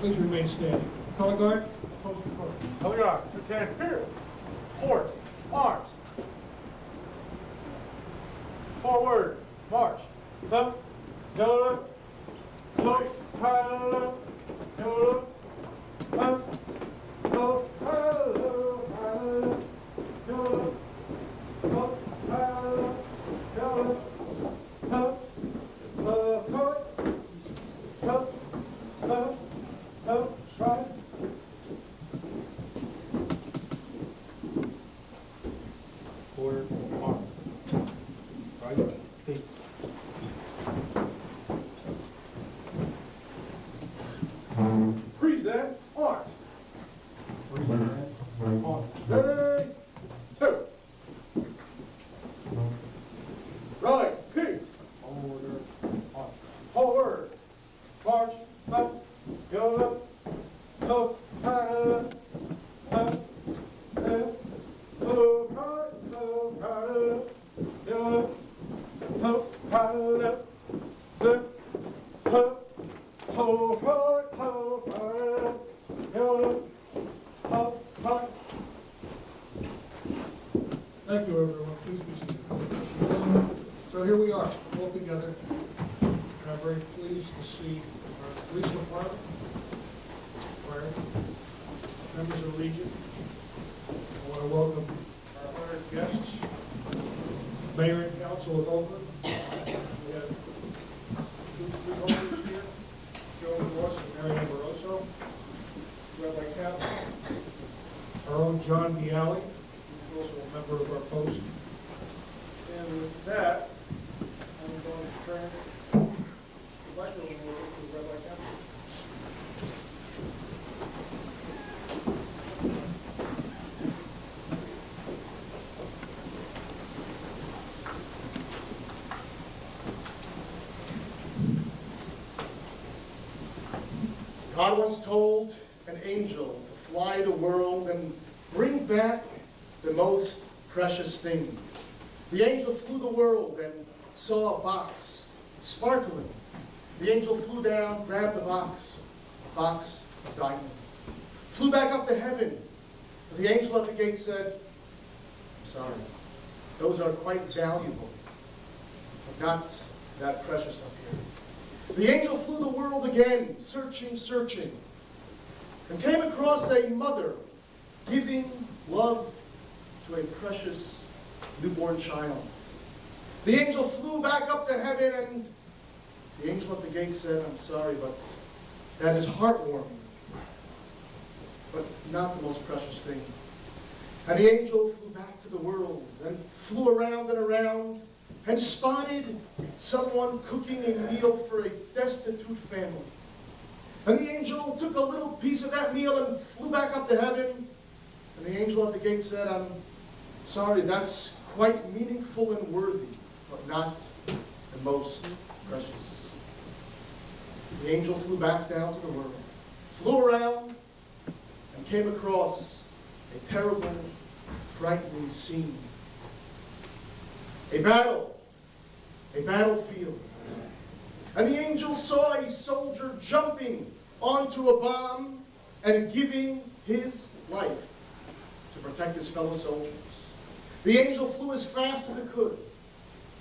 Please remain standing. Color guard, post report. Color guard, Lieutenant here. Port, arms. Forward, march. Up, down, look, high, down, up, look, high, down, look, high, down, up, right. Forward, arm. Right, peace. Present, arms. Present, arms. Ready, two. Right, peace. Order, arms. Forward, march, up, go up, look, up, Thank you, everyone. Please be seated. So here we are, all together, and I'm very pleased to see our police department, fire, members of the Legion. I want to welcome our honored guests, Mayor and Council of Oakland. We have two freeholders here, Joe Ross and Mary Amoroso, Rabbi Cap, our own John Bialy, who's also a member of our post. And with that, I'm going to turn the lecture over to Rabbi Cap. God once told an angel to fly the world and bring back the most precious thing. The angel flew the world and saw a box sparkling. The angel flew down, grabbed the box of diamonds. Flew back up to heaven. The angel at the gate said, "I'm sorry, those are quite valuable, but not that precious up here." The angel flew the world again, searching, and came across a mother giving love to a precious newborn child. The angel flew back up to heaven, and the angel at the gate said, "I'm sorry, but that is heartwarming, but not the most precious thing." And the angel flew back to the world and flew around and around, and spotted someone cooking a meal for a destitute family. And the angel took a little piece of that meal and flew back up to heaven. And the angel at the gate said, "I'm sorry, that's quite meaningful and worthy, but not the most precious." The angel flew back down to the world, flew around, and came across a terrible, frightening scene. A battlefield. And the angel saw a soldier jumping onto a bomb and giving his life to protect his fellow soldiers. The angel flew as fast as it could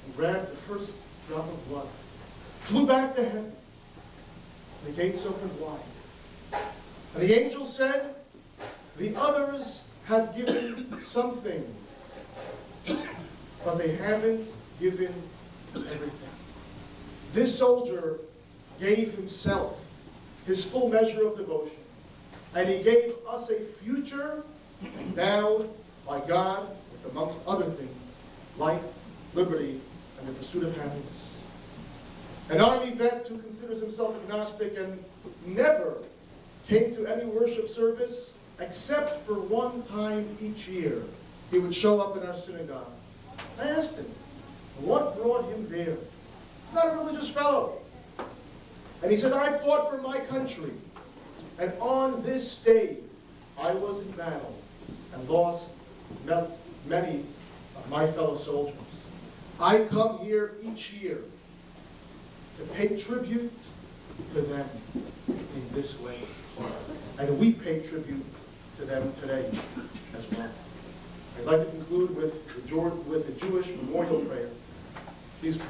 and grabbed the first drop of blood, flew back to heaven. The gates opened wide. And the angel said, "The others have given something, but they haven't given everything." This soldier gave himself, his full measure of devotion, and he gave us a future endowed by God with, amongst other things, life, liberty, and the pursuit of happiness. An Army vet who considers himself agnostic and never came to any worship service except for one time each year. He would show up in our synagogue. I asked him, what brought him there? He's not a religious fellow. And he says, "I fought for my country, and on this day I was in battle and lost many of my fellow soldiers. I come here each year to pay tribute to them in this way." And we pay tribute to them today as well. I'd like to conclude with the Jewish memorial prayer. Please pray.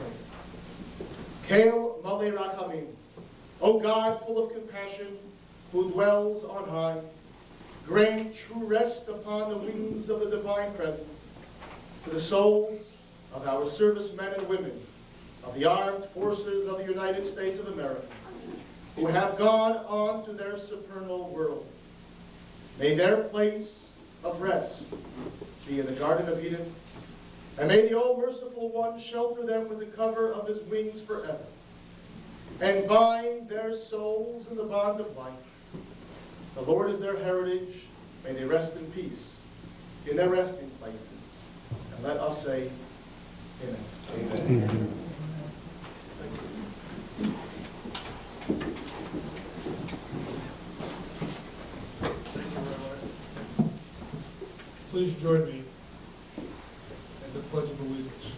Hail, Malei Rachamim, O God, full of compassion, who dwells on high, grant true rest upon the wings of the divine presence to the souls of our servicemen and women of the armed forces of the United States of America who have gone on to their supernal world. May their place of rest be in the Garden of Eden, and may the all-merciful One shelter them with the cover of his wings forever, and bind their souls in the bond of life. The Lord is their heritage. May they rest in peace in their resting places. And let us say, Amen. Amen. Amen. Please join me in the Pledge of Allegiance.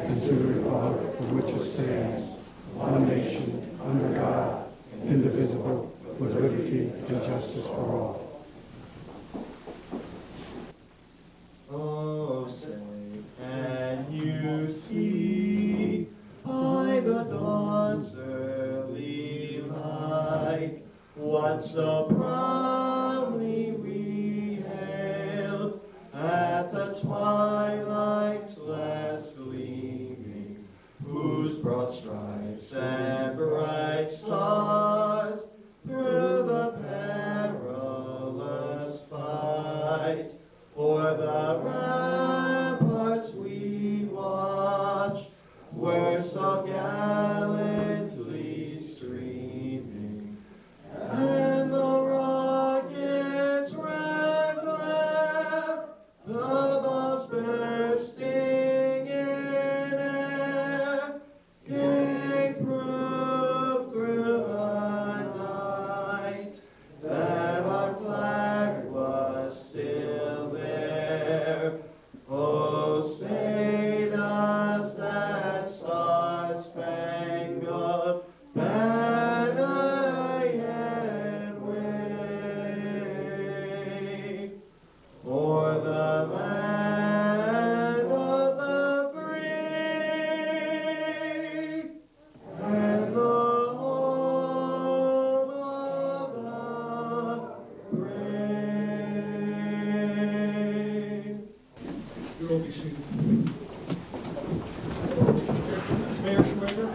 And to the republic for which it stands, one nation, under God, indivisible, with liberty and justice for all. Oh, say, can you see by the dawn's early light what so proudly we hailed at the twilight's last gleaming, whose broad stripes and bright stars through the perilous fight for the ramparts we watch were so gallantly streaming, and the rockets' red glare, the bombs bursting in air, gave proof through the night that our flag was still there. Oh, say does that star-spangled banner yet wave o'er the land of the free and the home of the brave? You will be seated. Mayor Schrader.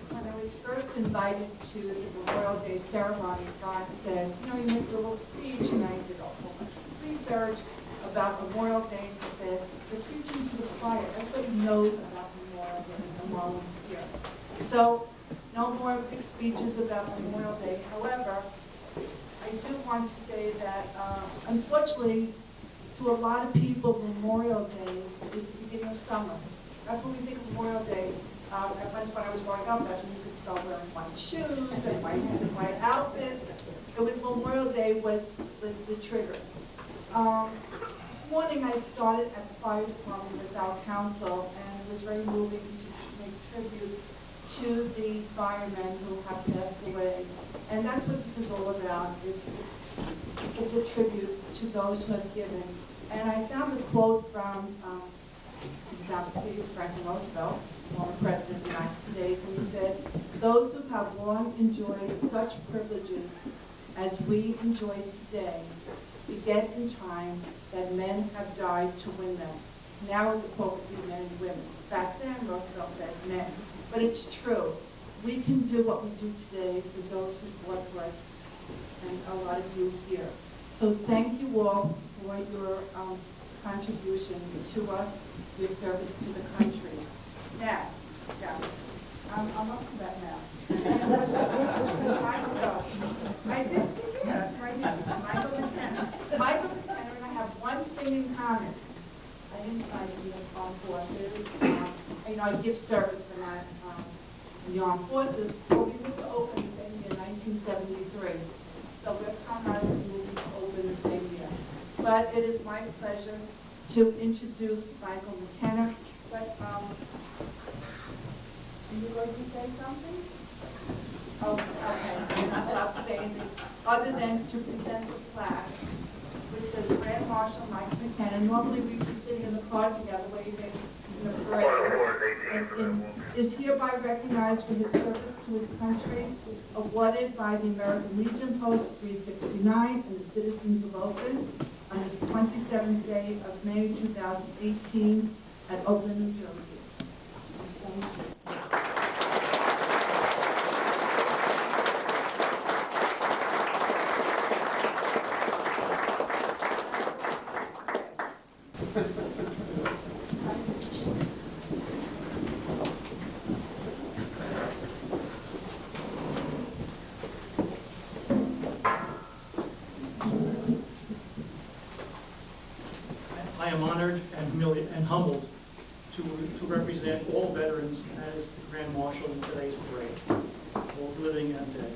When I was first invited to the Memorial Day ceremony, God said, you make a little speech, and I did a whole bunch of research about Memorial Day, and he said, you're preaching to the choir. Everybody knows about Memorial Day and Memorial here. So, no more big speeches about Memorial Day. However, I do want to say that, unfortunately, to a lot of people, Memorial Day is the beginning of summer. That's when we think of Memorial Day. When I was growing up, that's when you could start wearing white shoes and white outfits. It was Memorial Day was the trigger. This morning I started at the fire department with our council, and it was very moving to make tribute to the firemen who have passed away. And that's what this is all about. It's a tribute to those who have given. And I found a quote from Franklin Roosevelt, former President of the United States, and he said, those who have long enjoyed such privileges as we enjoy today forget in time that men have died to win them. Now the quote would be men and women. Back then, Roosevelt said men. But it's true. We can do what we do today for those who fought for us, and a lot of you here. So thank you all for your contribution to us, your service to the country. Now, I'm up to that now. Time to go. I did, yeah, right here. Michael McKenna. Michael McKenna and I have one thing in common. I didn't try to be a phone for I give service for that in the armed forces, will be moved to open the same year, 1973. So we're primarily moving to open the same year. But it is my pleasure to introduce Michael McKenna. But, are you going to say something? Oh, okay, you're not allowed to say anything, other than to present the plaque, which says Grand Marshal Michael McKenna. Normally we'd be sitting in the car together waving in the parade. And is hereby recognized for his service to his country, awarded by the American Legion Post 369 and the citizens of Oakland on this 27th day of May 2018 at Oakland, New Jersey. Thank you. I am honored and humbled to represent all veterans as the Grand Marshal in today's parade, both living and dead.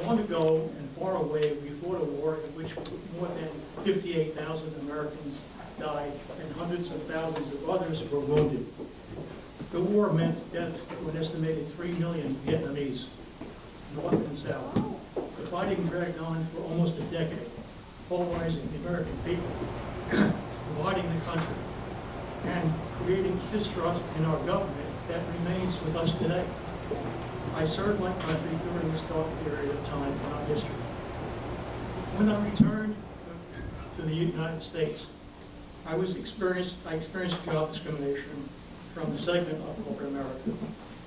Long ago and far away, we fought a war in which more than 58,000 Americans died and hundreds of thousands of others were wounded. The war meant death to an estimated 3 million Vietnamese, North and South. The fighting dragged on for almost a decade, polarizing the American people, dividing the country, and creating distrust in our government that remains with us today. I served my country during this dark period of time in our history. When I returned to the United States, I experienced job discrimination from the segment of corporate America.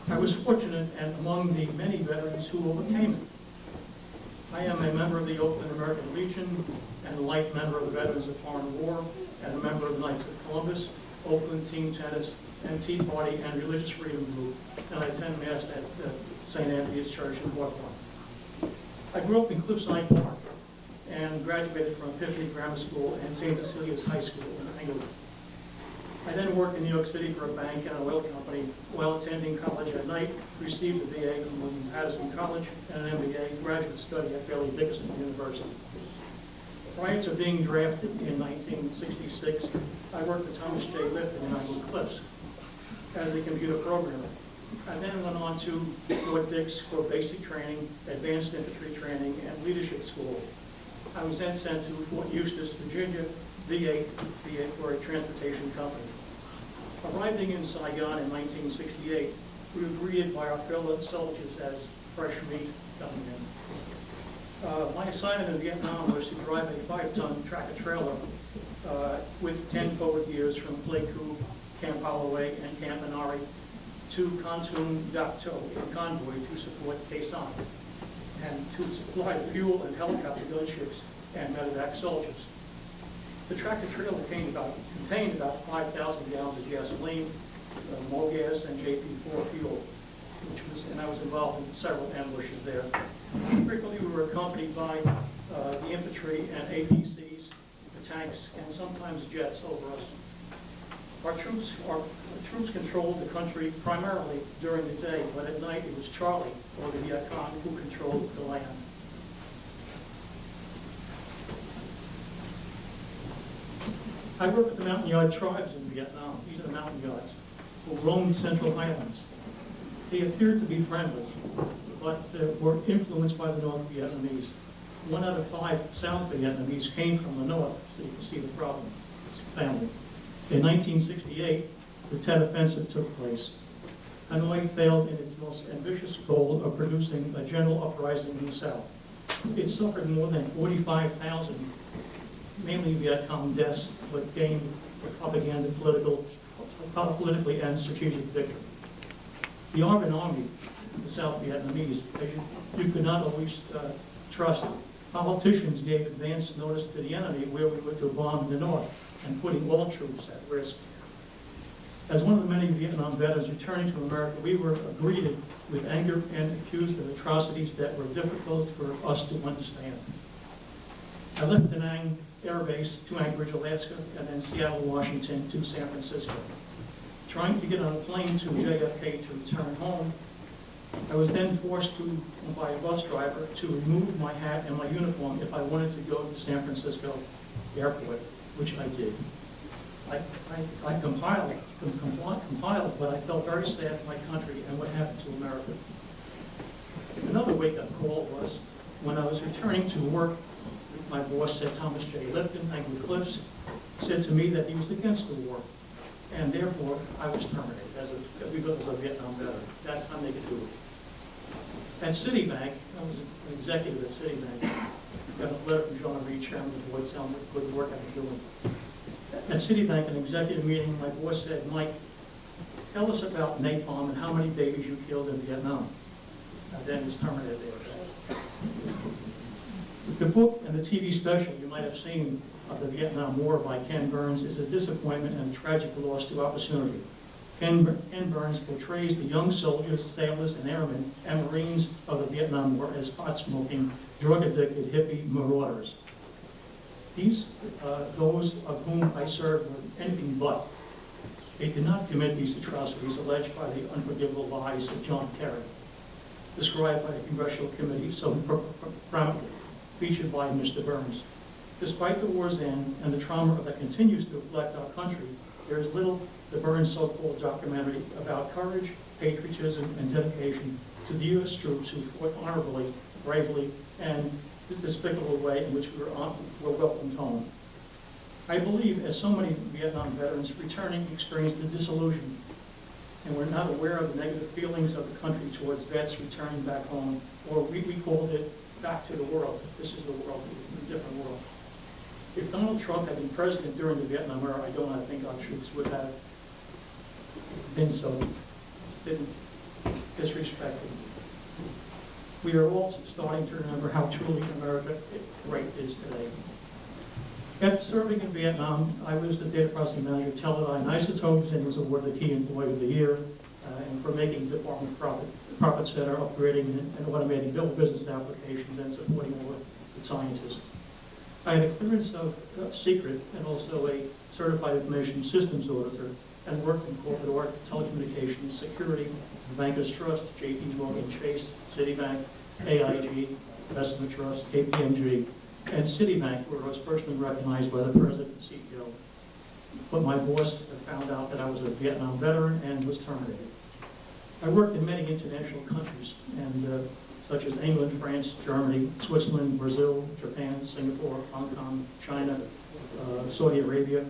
I was fortunate and among the many veterans who overcame it. I am a member of the Oakland American Legion and a life member of the Veterans of Foreign War and a member of the Knights of Columbus, Oakland Team Tennis, and Tea Party and Religious Freedom Group, and I attend Mass at St. Anthony's Church in Hawthorne. I grew up in Cliffside Park and graduated from Epiphany Grammar School and St. Cecilia's High School in Englewood. I then worked in New York City for a bank and an oil company while attending college at night, received a BA from William Patterson College and an MBA graduate study at Fairleigh Dickinson University. Prior to being drafted in 1966, I worked for Thomas J. Lifton in Iowa Cliffs as a computer programmer. I then went on to Fort Dix for basic training, advanced infantry training, and leadership school. I was then sent to Fort Eustis, Virginia, VA for a transportation company. Arriving in Saigon in 1968, we were greeted by our fellow soldiers as fresh meat coming in. My assignment in Vietnam was to drive a 5-ton tractor-trailer with 10 forward gears from Pleiku, Camp Holloway, and Camp Anari to Kontum Dak To in convoy to support Khe Sanh and to supply fuel and helicopter gunships and medevac soldiers. The tractor-trailer contained about 5,000 gallons of gasoline, MoGas, and JP4 fuel, and I was involved in several ambushes there. Frequently, we were accompanied by the infantry and APCs, the tanks, and sometimes jets over us. Our troops controlled the country primarily during the day, but at night it was Charlie, or the Viet Cong, who controlled the land. I worked with the Mountain Yard tribes in Vietnam. These are the Mountain Yards, who roamed the Central Highlands. They appeared to be friendly, but were influenced by the North Vietnamese. 1 out of 5 South Vietnamese came from the North, so you can see the problem. It's family. In 1968, the Tet Offensive took place. Hanoi failed in its most ambitious goal of producing a general uprising in the South. It suffered more than 45,000, mainly Viet Cong deaths, but gained a propaganda, politically and strategic victory. The Arvin Army, the South Vietnamese, you could not always trust. Politicians gave advance notice to the enemy where we were to bomb the North and putting all troops at risk. As one of the many Vietnam veterans returning to America, we were greeted with anger and accused of atrocities that were difficult for us to understand. I left Da Nang Air Base to Anchorage, Alaska, and then Seattle, Washington to San Francisco. Trying to get on a plane to JFK to return home, I was then forced to, by a bus driver, to remove my hat and my uniform if I wanted to go to San Francisco Airport, which I did. I compiled, but I felt very sad for my country and what happened to America. Another wake-up call was when I was returning to work. My boss said, Thomas J. Lipton, Anglo Cliffs, said to me that he was against the war, and therefore I was terminated because of a Vietnam veteran. That time they could do it. At Citibank, I was an executive at Citibank. I got a letter from John Reed, chairman of the board, telling me what good work I was doing. At Citibank, an executive meeting, my boss said, Mike, tell us about napalm and how many babies you killed in Vietnam. I then was terminated there. The book and the TV special you might have seen of the Vietnam War by Ken Burns is a disappointment and a tragic loss to opportunity. Ken Burns portrays the young soldiers, sailors, and airmen and Marines of the Vietnam War as pot-smoking, drug-addicted hippie marauders. Those of whom I served were anything but. They did not commit these atrocities alleged by the unforgivable lies of John Kerry, described by the Congressional Committee so prominently, featured by Mr. Burns. Despite the war's end and the trauma that continues to afflict our country, there is little the Burns so-called documentary about courage, patriotism, and dedication to the U.S. troops who fought honorably, bravely, and the despicable way in which we were welcomed home. I believe, as so many Vietnam veterans returning experienced the disillusion, and we're not aware of the negative feelings of the country towards vets returning back home, or we called it back to the world. This is the world, a different world. If Donald Trump had been president during the Vietnam era, I think our troops would have been disrespected. We are all starting to remember how truly America great is today. After serving in Vietnam, I was the data processing manager at Teledyne Isotopes and was awarded the Key Employee of the Year and for making the Department of Profit Center, upgrading and automating business applications and supporting all the scientists. I had a clearance of secret and also a certified information systems auditor and worked in corporate telecommunications, security, Bankers Trust, JP Morgan Chase, Citibank, AIG, Investment Trust, KPMG, and Citibank, where I was personally recognized by the president and CEO. But my boss had found out that I was a Vietnam veteran and was terminated. I worked in many international countries, and such as England, France, Germany, Switzerland, Brazil, Japan, Singapore, Hong Kong, China, Saudi Arabia,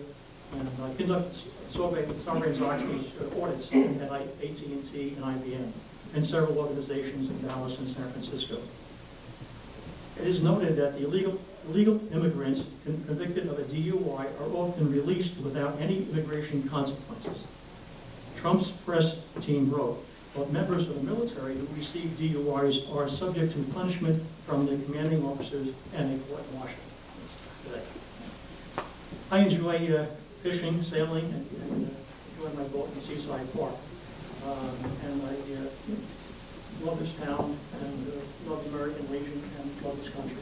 and I conducted Sarbanes-Oxley audits at AT&T and IBM, and several organizations in Dallas and San Francisco. It is noted that the illegal immigrants convicted of a DUI are often released without any immigration consequences. Trump's press team wrote, but members of the military who receive DUIs are subject to punishment from the commanding officers and a court-martial. I enjoy fishing, sailing, and enjoy my boat in Seaside Park. And I love this town and love the American Legion and love this country.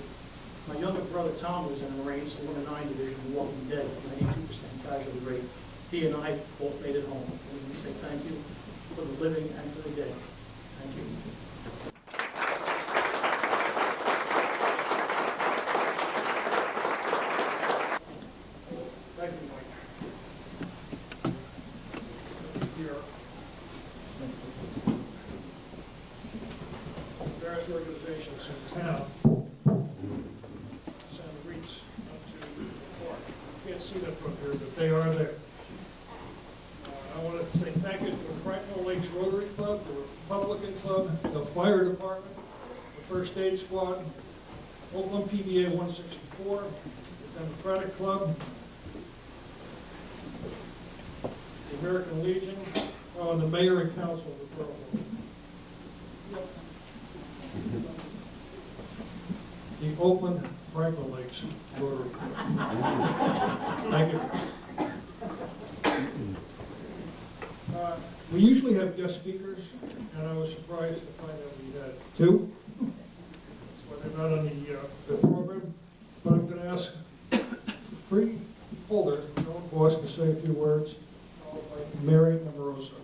My younger brother Tom was in the Marines, 109 Division, Walking Dead, 92% casualty rate. He and I both made it home. And we say thank you for the living and for the dead. Thank you. Thank you, Mike. Here. Various organizations in town send wreaths up to the park. You can't see them from here, but they are there. I want to say thank you to the Franklin Lakes Rotary Club, the Republican Club, the Fire Department, the First Aid Squad, Oakland PBA 164, the Democratic Club, the American Legion, and the Mayor and Council of the Borough. The Oakland Franklin Lakes Rotary Club. Thank you. We usually have guest speakers, and I was surprised to find out we had two. So they're not on the program, but I'm going to ask Free Holder, Joan Boss, to say a few words, followed by Mary Amoroso.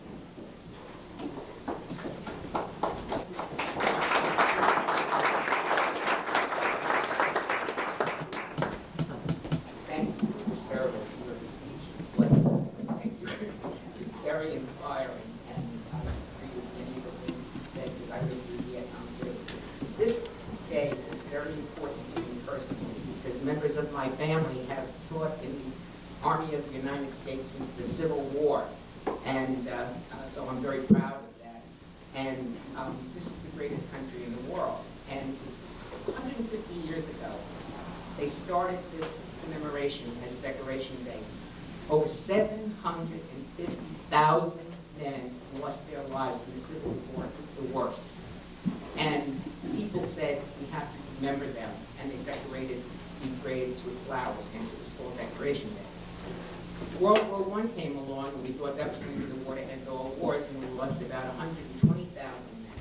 members of my family have taught in the Army of the United States since the Civil War, and so I'm very proud of that. And this is the greatest country in the world. And 150 years ago, they started this commemoration as Decoration Day. Over 750,000 men lost their lives in the Civil War. It's the worst. And people said we have to remember them, and they decorated the graves with flowers, hence it was called Decoration Day. World War I came along, and we thought that was going to be the war to end all wars, and we lost about 120,000 men.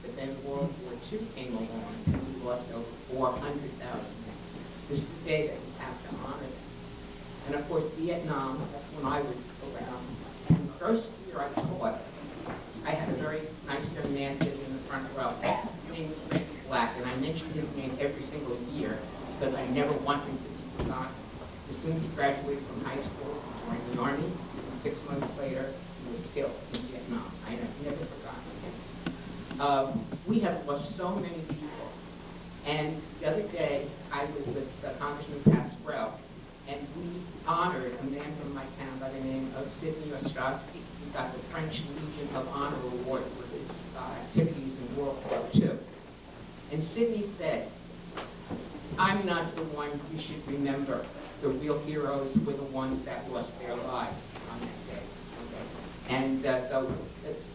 But then World War II came along, and we lost over 400,000 men. This is the day that we have to honor them. And of course, Vietnam, that's when I was around. And the first year I taught, I had a very nice young man sitting in the front row. His name was Ricky Black, and I mentioned his name every single year because I never want him to be forgotten. As soon as he graduated from high school, he joined the Army, and 6 months later, he was killed in Vietnam. I have never forgotten him. We have lost so many people. And the other day, I was with Congressman Pasquale, and we honored a man from my town by the name of Sidney Ostrowski. He got the French Legion of Honor Award for his activities in World War II. And Sidney said, I'm not the one you should remember. The real heroes were the ones that lost their lives on that day. Okay? And so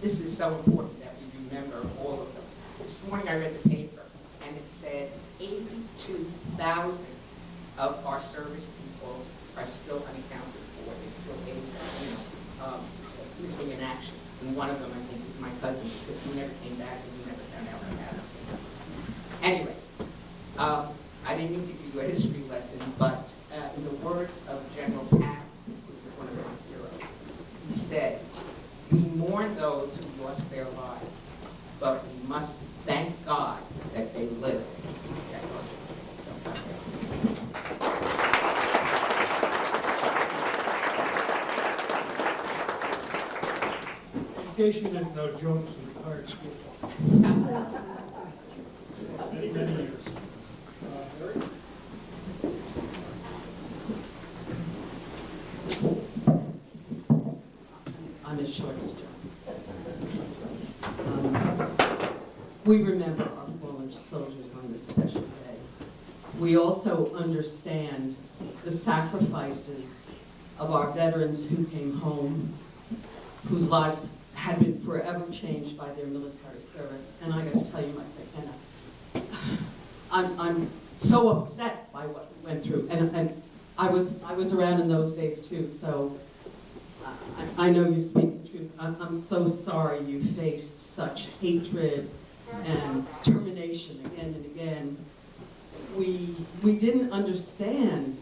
this is so important that we remember all of them. This morning I read the paper, and it said 82,000 of our service people are still unaccounted for. They're still missing in action. And one of them, I think, is my cousin, because he never came back and we never found out what happened. Anyway, I didn't mean to give you a history lesson, but in the words of General Patton, who was one of my heroes, he said, we mourn those who lost their lives, but we must thank God that they lived. In case you didn't know, Joan is a retired school teacher. Many, many years. Eric? I'm as short as John. We remember our fallen soldiers on this special day. We also understand the sacrifices of our veterans who came home, whose lives had been forever changed by their military service. And I got to tell you, Mike McKenna, I'm so upset by what we went through. And I was around in those days too, so I know you speak the truth. I'm so sorry you faced such hatred and termination again and again. We didn't understand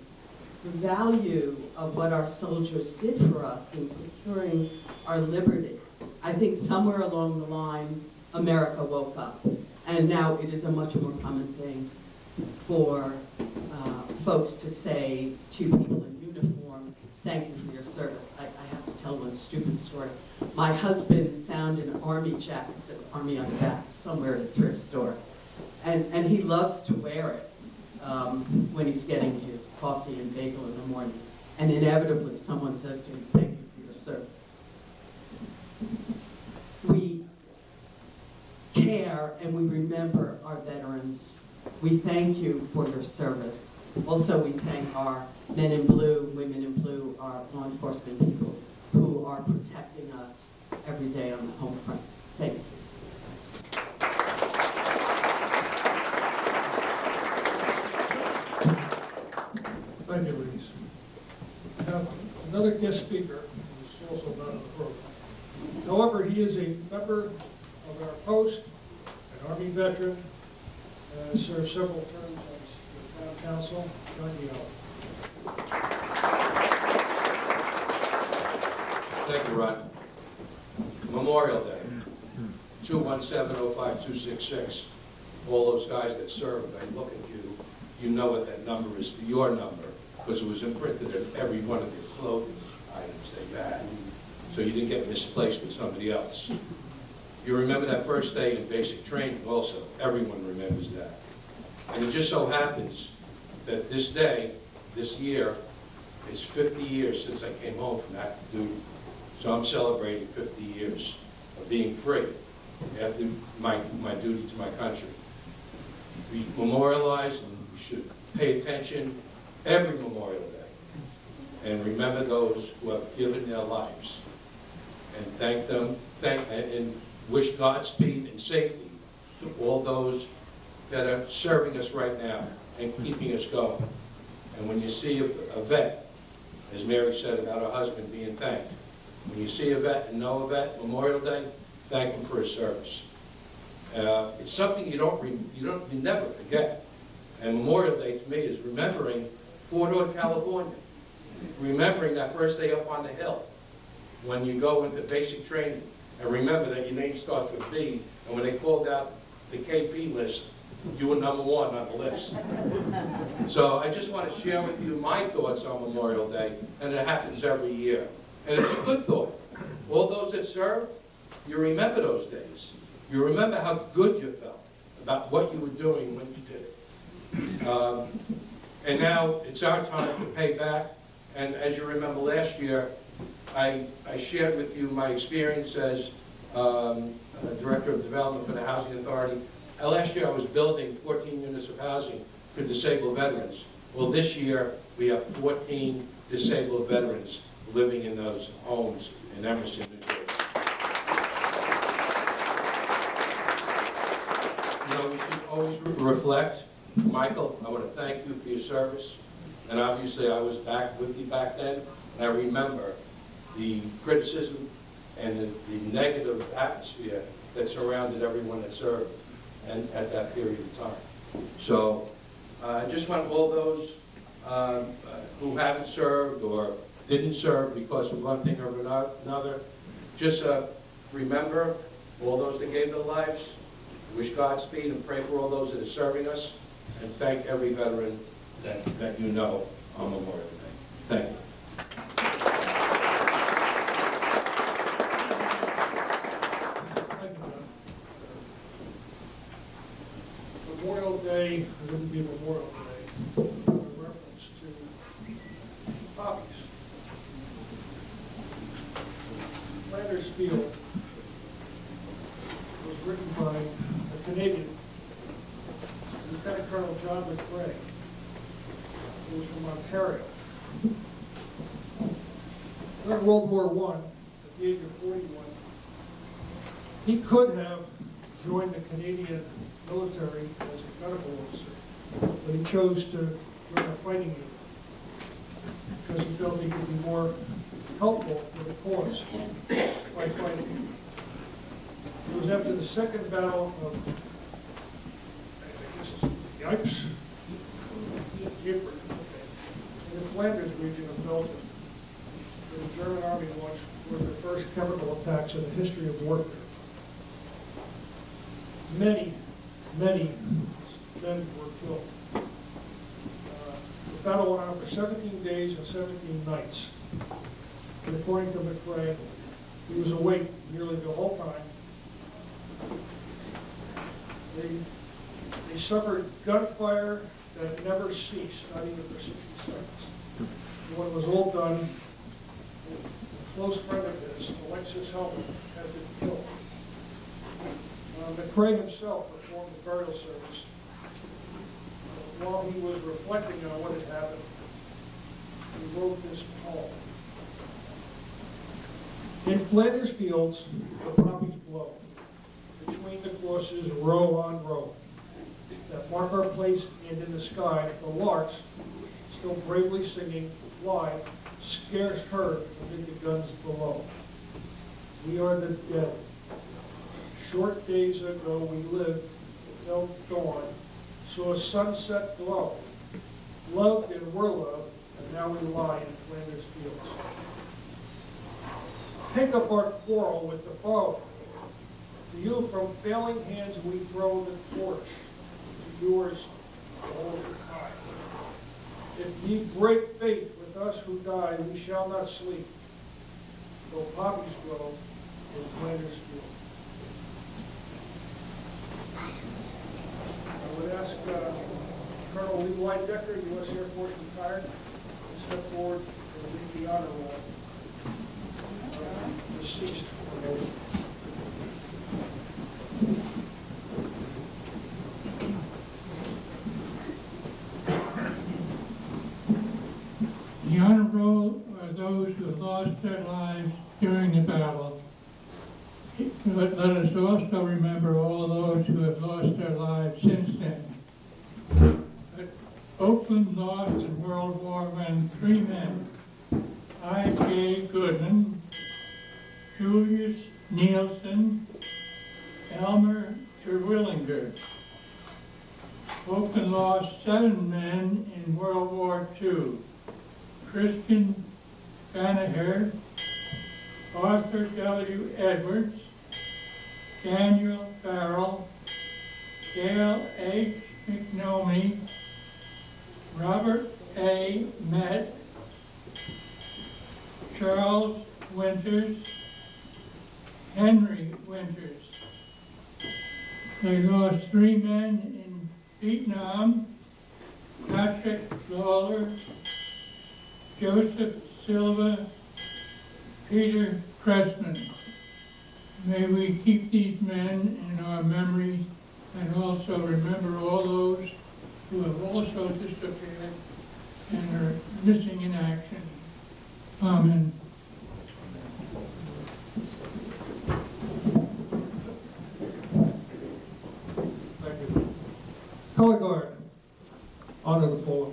the value of what our soldiers did for us in securing our liberty. I think somewhere along the line, America woke up, and now it is a much more common thing for folks to say to people in uniform, thank you for your service. I have to tell one stupid story. My husband found an Army jacket that says Army on the back somewhere at a thrift store, and he loves to wear it when he's getting his coffee and bagel in the morning. And inevitably someone says to him, thank you for your service. We care and we remember our veterans. We thank you for your service. Also, we thank our men in blue, women in blue, our law enforcement people who are protecting us every day on the home front. Thank you. Thank you, Louise. We have another guest speaker who's also not on the program. However, he is a member of our post, an Army veteran, and has served several terms as the town council. John Yell. Thank you, Ron. Memorial Day, 217-05266. All those guys that serve, if I look at you, you know what that number is for your number, because it was imprinted in every one of your clothing items they had. So you didn't get misplaced with somebody else. You remember that first day in basic training also. Everyone remembers that. And it just so happens that this day, this year, is 50 years since I came home from active duty. So I'm celebrating 50 years of being free after my duty to my country. We memorialize, and we should pay attention every Memorial Day and remember those who have given their lives and thank them, and wish Godspeed and safety to all those that are serving us right now and keeping us going. And when you see a vet, as Mary said about her husband being thanked, when you see a vet and know a vet, Memorial Day, thank him for his service. It's something you never forget. And Memorial Day to me is remembering Fort Ord, California. Remembering that first day up on the hill when you go into basic training. And remember that your name starts with B, and when they called out the KP list, you were number 1 on the list. So I just want to share with you my thoughts on Memorial Day, and it happens every year. And it's a good thought. All those that served, you remember those days. You remember how good you felt about what you were doing when you did it. And now it's our time to pay back. And as you remember last year, I shared with you my experience as Director of Development for the Housing Authority. Last year I was building 14 units of housing for disabled veterans. Well, this year we have 14 disabled veterans living in those homes in Emerson, New Jersey. You know, we should always reflect. Michael, I want to thank you for your service. And obviously I was back with you back then, and I remember the criticism and the negative atmosphere that surrounded everyone that served and at that period of time. So I just want all those who haven't served or didn't serve because of one thing or another, just remember all those that gave their lives, wish Godspeed, and pray for all those that are serving us, and thank every veteran that you know on Memorial Day. Thank you. Thank you, John. Memorial Day wouldn't be Memorial Day without a reference to poppies. Flanders Field was written by a Canadian, Lieutenant Colonel John McRae, who was from Ontario. During World War I, at the age of 41, he could have joined the Canadian military as a medical officer, but he chose to join a fighting unit because he felt he could be more helpful to the cause by fighting. It was after the second battle of, I guess it's Yipes, Ypres, in the Flanders region of Belgium, where the German army launched one of the first chemical attacks in the history of warfare. Many men were killed. The battle went on for 17 days and 17 nights. And according to McRae, he was awake nearly the whole time. They suffered gunfire that never ceased, not even for 60 seconds. And when it was all done, a close friend of his, Alexis Helmut, had been killed. McRae himself performed the burial service. While he was reflecting on what had happened, he wrote this poem. In Flanders fields, the poppies blow. Between the crosses, row on row, that mark our place, and in the sky, the larks, still bravely singing, fly, scarce heard amid the guns below. We are the dead. Short days ago we lived, till dawn, saw a sunset glow, loved and were loved, and now we lie in Flanders fields. Take up our quarrel with the foe. To you from failing hands we throw the torch, to yours the hold it high. If ye break faith with us who die, we shall not sleep, though poppies grow in Flanders fields. I would ask Colonel Lee White Decker, U.S. Air Force retired, please step forward and lead the honor roll. Deceased. The honor roll are those who have lost their lives during the battle. But let us also remember all those who have lost their lives since then. But Oakland lost in World War I 3 men: I.J. Goodman, Julius Nielsen, Elmer Terwilliger. Oakland lost 7 men in World War II: Christian Banneher, Arthur W. Edwards, Daniel Farrell, Dale H. McNomey, Robert A. Met, Charles Winters, Henry Winters. They lost 3 men in Vietnam: Patrick Lawler, Joseph Silva, Peter Pressman. May we keep these men in our memories and also remember all those who have also disappeared and are missing in action. Amen. Thank you. Color Guard, honor the fallen.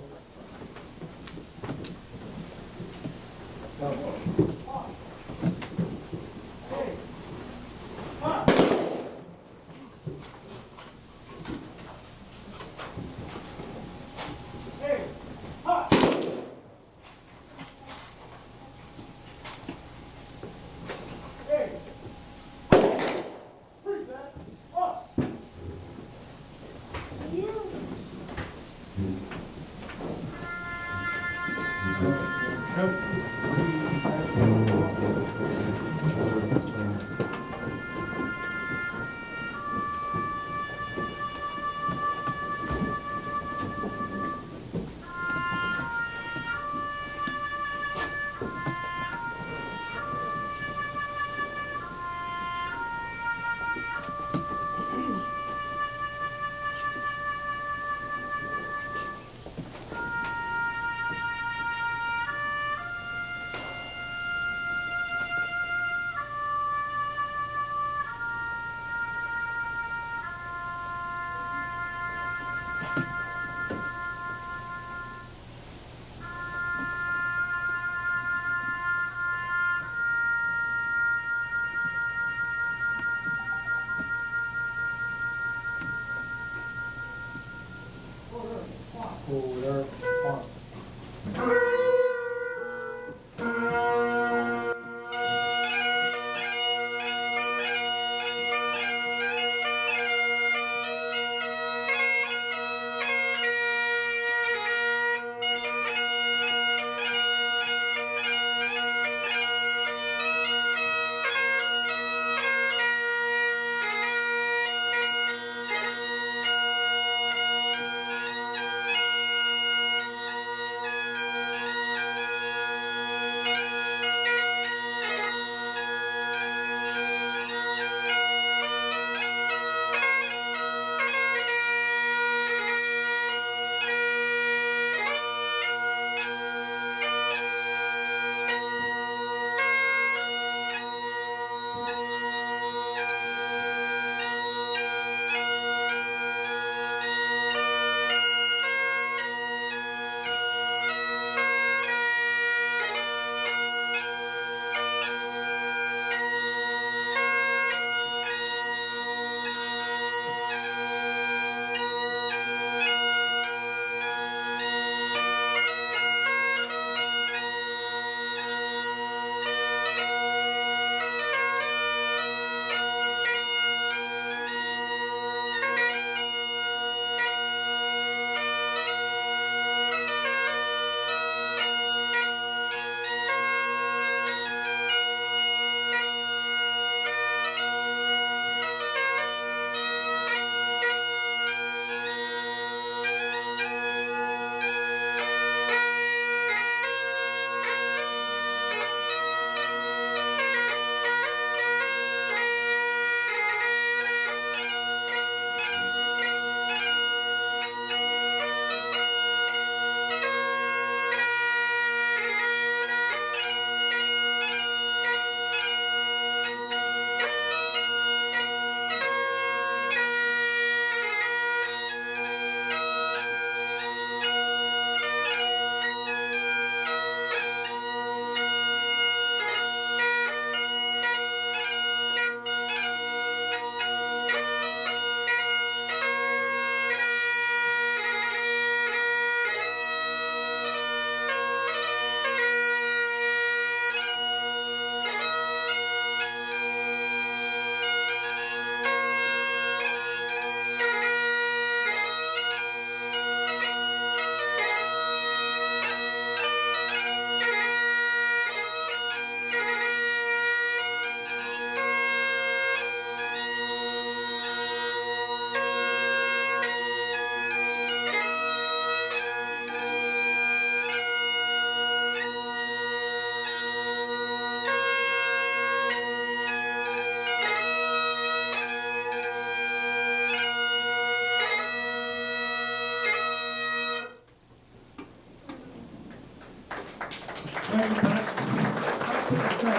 Thank you, Pastor.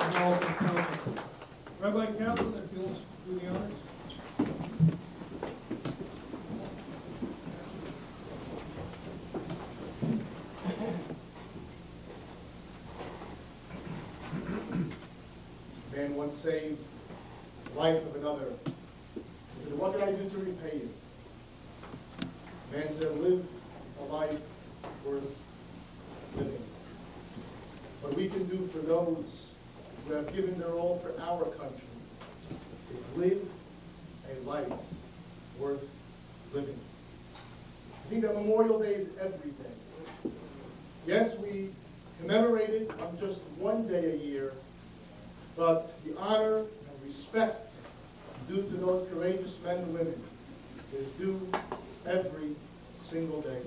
And all the council. Rabbi Kaplan, if you'll do the honors. Man once saved the life of another. He said, what can I do to repay you? Man said, live a life worth living. What we can do for those who have given their all for our country is live a life worth living. I think that Memorial Day is everything. Yes, we commemorate it on just one day a year, but the honor and respect due to those courageous men and women is due every single day.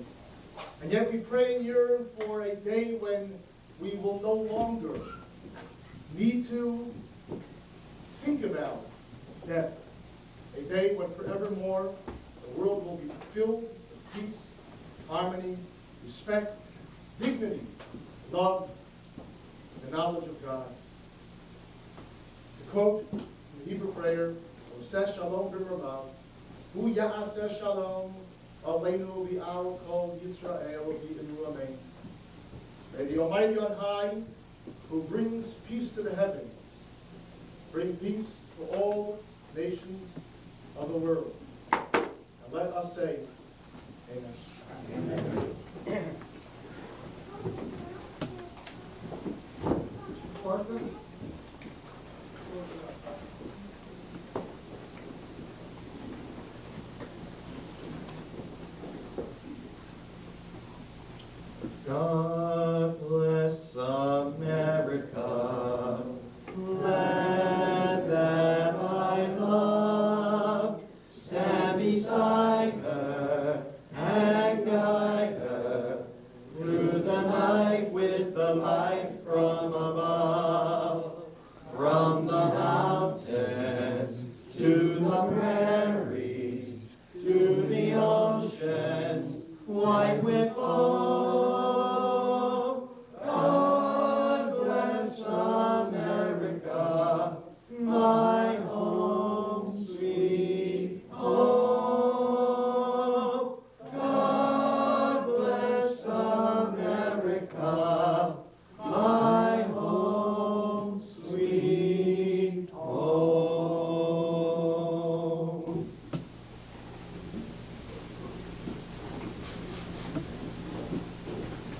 And yet we pray and yearn for a day when we will no longer need to think about death. A day when forevermore the world will be filled with peace, harmony, respect, dignity, love, and the knowledge of God. To quote from the Hebrew prayer, Oseh Shalom B'Ramav, Hu Ya'aseh Shalom, Aleinu V'Al Kol Yisrael V'Inu Amen. May the Almighty on high, who brings peace to the heavens, bring peace to all nations of the world. And let us say, Amen. Parker? God bless America, land that I love. Stand beside her and guide her through the night with the light from above. From the mountains to the prairies, to the oceans white with foam. God bless America, my home, sweet home. God bless America, my home, sweet home.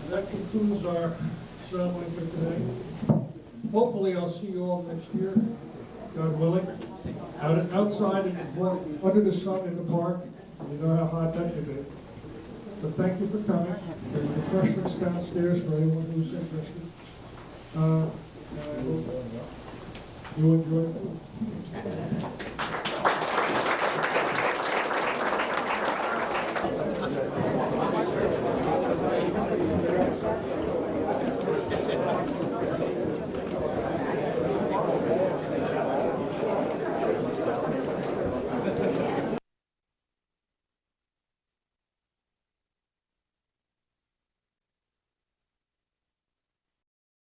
And that concludes our ceremony for today. Hopefully, I'll see you all next year, God willing, outside under the sun in the park. You know how hot that can be. But thank you for coming. There's refreshments downstairs for anyone who's interested. And I hope you enjoy the food.